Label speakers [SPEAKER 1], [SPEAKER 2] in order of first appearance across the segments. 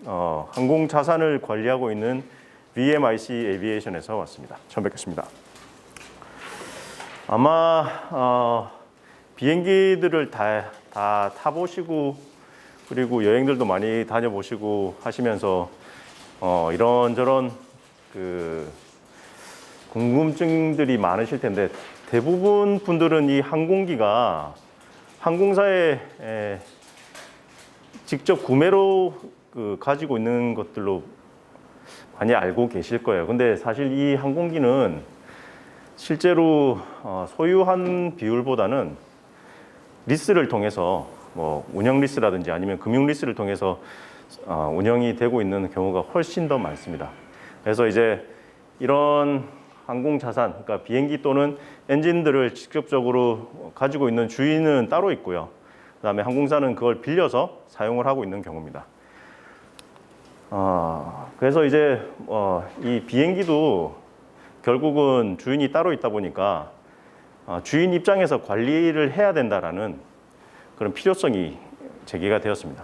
[SPEAKER 1] 항공 자산을 관리하고 있는 VMIC 에비에이션에서 왔습니다. 처음 뵙겠습니다. 아마 비행기들을 다 타보시고 그리고 여행들도 많이 다녀보시고 하시면서 이런저런 궁금증들이 많으실 텐데 대부분 분들은 이 항공기가 항공사에 직접 구매로 가지고 있는 것들로 많이 알고 계실 거예요. 근데 사실 이 항공기는 실제로 소유한 비율보다는 리스를 통해서 뭐 운영 리스라든지 아니면 금융 리스를 통해서 운영이 되고 있는 경우가 훨씬 더 많습니다. 그래서 이제 이런 항공 자산, 그러니까 비행기 또는 엔진들을 직접적으로 가지고 있는 주인은 따로 있고요. 그다음에 항공사는 그걸 빌려서 사용을 하고 있는 경우입니다. 그래서 이제 이 비행기도 결국은 주인이 따로 있다 보니까 주인 입장에서 관리를 해야 된다라는 그런 필요성이 제기가 되었습니다.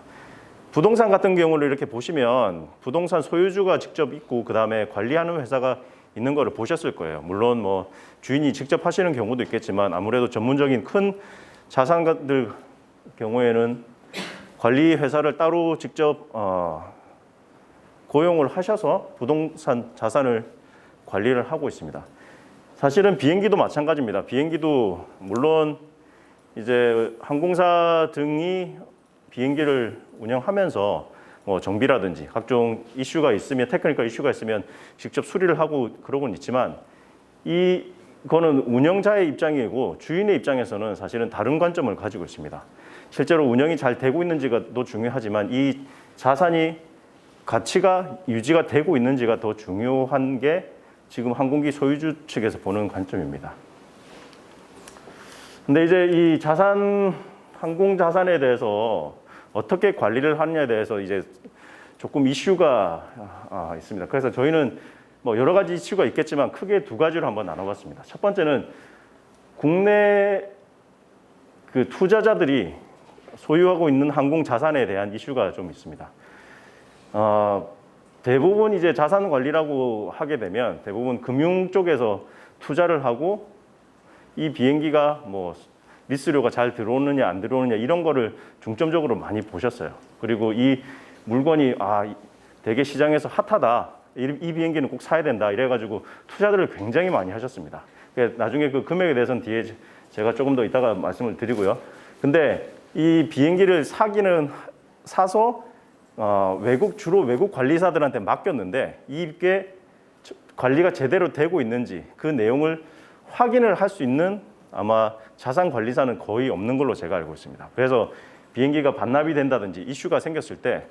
[SPEAKER 1] 부동산 같은 경우를 이렇게 보시면 부동산 소유주가 직접 있고 그 다음에 관리하는 회사가 있는 거를 보셨을 거예요. 물론 뭐 주인이 직접 하시는 경우도 있겠지만 아무래도 전문적인 큰 자산가들 경우에는 관리 회사를 따로 직접 고용을 하셔서 부동산 자산을 관리를 하고 있습니다. 사실은 비행기도 마찬가지입니다. 비행기도 물론 이제 항공사 등이 비행기를 운영하면서 뭐 정비라든지 각종 이슈가 있으면 테크니컬 이슈가 있으면 직접 수리를 하고 그러고는 있지만 이거는 운영자의 입장이고 주인의 입장에서는 사실은 다른 관점을 가지고 있습니다. 실제로 운영이 잘 되고 있는지가 더 중요하지만 이 자산이 가치가 유지가 되고 있는지가 더 중요한 게 지금 항공기 소유주 측에서 보는 관점입니다. 근데 이제 이 항공 자산에 대해서 어떻게 관리를 하느냐에 대해서 이제 조금 이슈가 있습니다. 그래서 저희는 뭐 여러 가지 이슈가 있겠지만 크게 두 가지로 한번 나눠봤습니다. 첫 번째는 국내 투자자들이 소유하고 있는 항공 자산에 대한 이슈가 좀 있습니다. 대부분 이제 자산 관리라고 하게 되면 대부분 금융 쪽에서 투자를 하고 이 비행기가 뭐 리스료가 잘 들어오느냐 안 들어오느냐 이런 거를 중점적으로 많이 보셨어요. 그리고 이 물건이 되게 시장에서 핫하다. 이 비행기는 꼭 사야 된다. 이래가지고 투자들을 굉장히 많이 하셨습니다. 나중에 그 금액에 대해서는 뒤에 제가 조금 더 이따가 말씀을 드리고요. 근데 이 비행기를 사서 주로 외국 관리사들한테 맡겼는데 이게 관리가 제대로 되고 있는지 그 내용을 확인을 할 수 있는 아마 자산 관리사는 거의 없는 걸로 제가 알고 있습니다. 그래서 비행기가 반납이 된다든지 이슈가 생겼을 때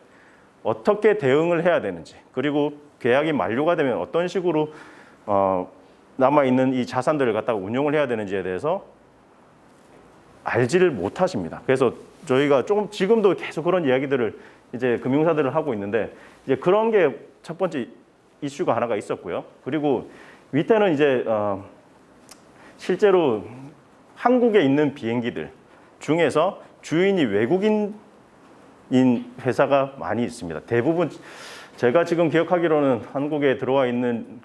[SPEAKER 1] 어떻게 대응을 해야 되는지 그리고 계약이 만료가 되면 어떤 식으로 남아있는 이 자산들을 갖다가 운용을 해야 되는지에 대해서 알지를 못하십니다. 그래서 저희가 조금 지금도 계속 그런 이야기들을 이제 금융사들을 하고 있는데 이제 그런 게 첫 번째 이슈가 하나가 있었고요. 그리고 밑에는 이제 실제로 한국에 있는 비행기들 중에서 주인이 외국인인 회사가 많이 있습니다. 대부분 제가 지금 기억하기로는 한국에 들어와 있는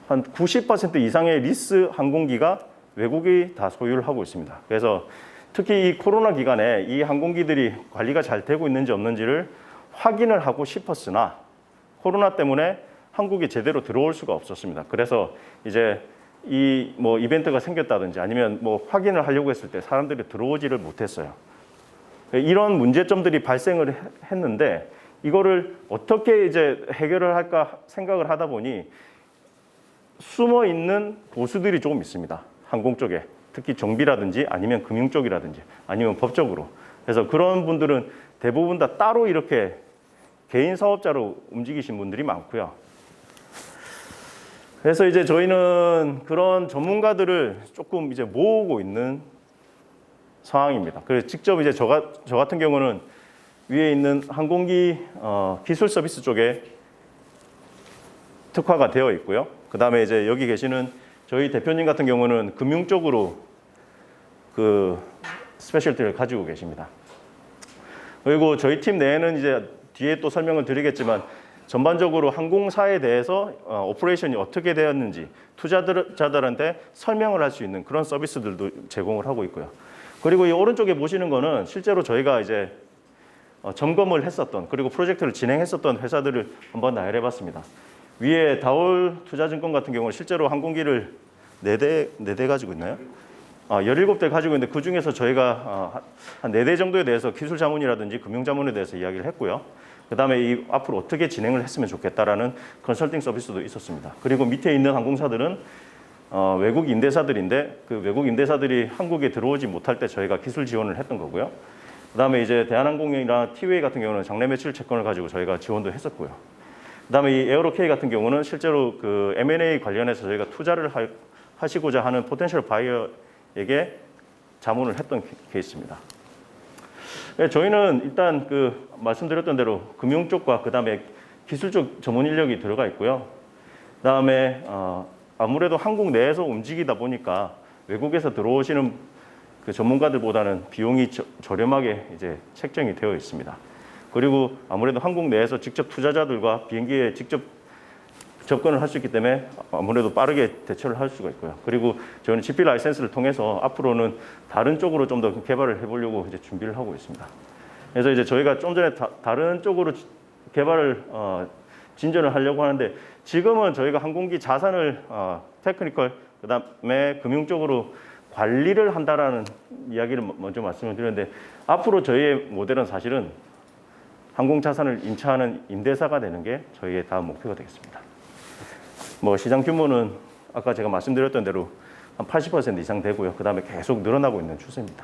[SPEAKER 1] 한 90% 이상의 리스 항공기가 외국이 다 소유를 하고 있습니다. 그래서 특히 이 코로나 기간에 이 항공기들이 관리가 잘 되고 있는지 없는지를 확인을 하고 싶었으나 코로나 때문에 한국에 제대로 들어올 수가 없었습니다. 그래서 이제 이 뭐 이벤트가 생겼다든지 아니면 뭐 확인을 하려고 했을 때 사람들이 들어오지를 못했어요. 이런 문제점들이 발생을 했는데 이거를 어떻게 이제 해결을 할까 생각을 하다 보니 숨어 있는 보수들이 조금 있습니다. 항공 쪽에 특히 정비라든지 아니면 금융 쪽이라든지 아니면 법적으로. 그래서 그런 분들은 대부분 다 따로 이렇게 개인 사업자로 움직이신 분들이 많고요. 그래서 이제 저희는 그런 전문가들을 조금 이제 모으고 있는 상황입니다. 그래서 직접 이제 저 같은 경우는 위에 있는 항공기 기술 서비스 쪽에 특화가 되어 있고요. 그 다음에 이제 여기 계시는 저희 대표님 같은 경우는 금융 쪽으로 그 스페셜티를 가지고 계십니다. 그리고 저희 팀 내에는 이제 뒤에 또 설명을 드리겠지만 전반적으로 항공사에 대해서 오퍼레이션이 어떻게 되었는지 투자자들한테 설명을 할 수 있는 그런 서비스들도 제공을 하고 있고요. 그리고 이 오른쪽에 보시는 거는 실제로 저희가 이제 점검을 했었던 그리고 프로젝트를 진행했었던 회사들을 한번 나열해 봤습니다. 위에 다올 투자증권 같은 경우는 실제로 항공기를 4대 가지고 있나요? 17대 가지고 있는데 그 중에서 저희가 한 4대 정도에 대해서 기술 자문이라든지 금융 자문에 대해서 이야기를 했고요. 그다음에 이 앞으로 어떻게 진행을 했으면 좋겠다라는 컨설팅 서비스도 있었습니다. 그리고 밑에 있는 항공사들은 외국 임대사들인데 그 외국 임대사들이 한국에 들어오지 못할 때 저희가 기술 지원을 했던 거고요. 그다음에 이제 대한항공이나 티웨이 같은 경우는 장래 매출 채권을 가지고 저희가 지원도 했었고요. 그다음에 이 에어로케이 같은 경우는 실제로 그 M&A 관련해서 저희가 투자를 하시고자 하는 포텐셜 바이어에게 자문을 했던 케이스입니다. 네, 저희는 일단 그 말씀드렸던 대로 금융 쪽과 그다음에 기술 쪽 전문 인력이 들어가 있고요. 그다음에 아무래도 한국 내에서 움직이다 보니까 외국에서 들어오시는 그 전문가들보다는 비용이 저렴하게 이제 책정이 되어 있습니다. 그리고 아무래도 한국 내에서 직접 투자자들과 비행기에 직접 접근을 할 수 있기 때문에 아무래도 빠르게 대처를 할 수가 있고요. 그리고 저희는 GP 라이센스를 통해서 앞으로는 다른 쪽으로 좀 더 개발을 해보려고 이제 준비를 하고 있습니다. 그래서 이제 저희가 좀 전에 다른 쪽으로 개발을 진전을 하려고 하는데 지금은 저희가 항공기 자산을 테크니컬 그다음에 금융 쪽으로 관리를 한다라는 이야기를 먼저 말씀을 드렸는데 앞으로 저희의 모델은 사실은 항공 자산을 임차하는 임대사가 되는 게 저희의 다음 목표가 되겠습니다. 뭐 시장 규모는 아까 제가 말씀드렸던 대로 한 80% 이상 되고요. 그 다음에 계속 늘어나고 있는 추세입니다.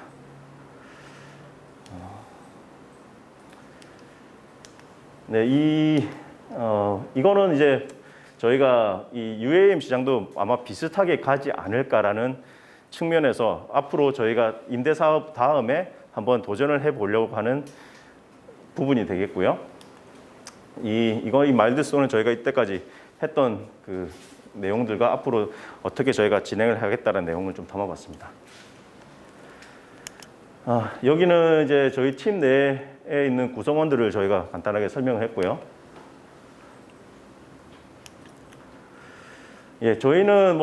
[SPEAKER 1] 네, 이거는 이제 저희가 이 UAM 시장도 아마 비슷하게 가지 않을까라는 측면에서 앞으로 저희가 임대 사업 다음에 한번 도전을 해보려고 하는 부분이 되겠고요. 이 마일드스톤은 저희가 이때까지 했던 그 내용들과 앞으로 어떻게 저희가 진행을 하겠다는 내용을 좀 담아봤습니다. 여기는 이제 저희 팀 내에 있는 구성원들을 저희가 간단하게 설명을 했고요. 예, 저희는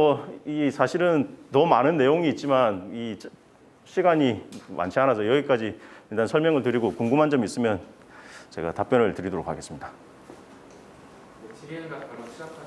[SPEAKER 1] 사실은 더 많은 내용이 있지만 이 시간이 많지 않아서 여기까지 일단 설명을 드리고 궁금한 점 있으면 제가 답변을 드리도록 하겠습니다.
[SPEAKER 2] 지금과 바로 시작하는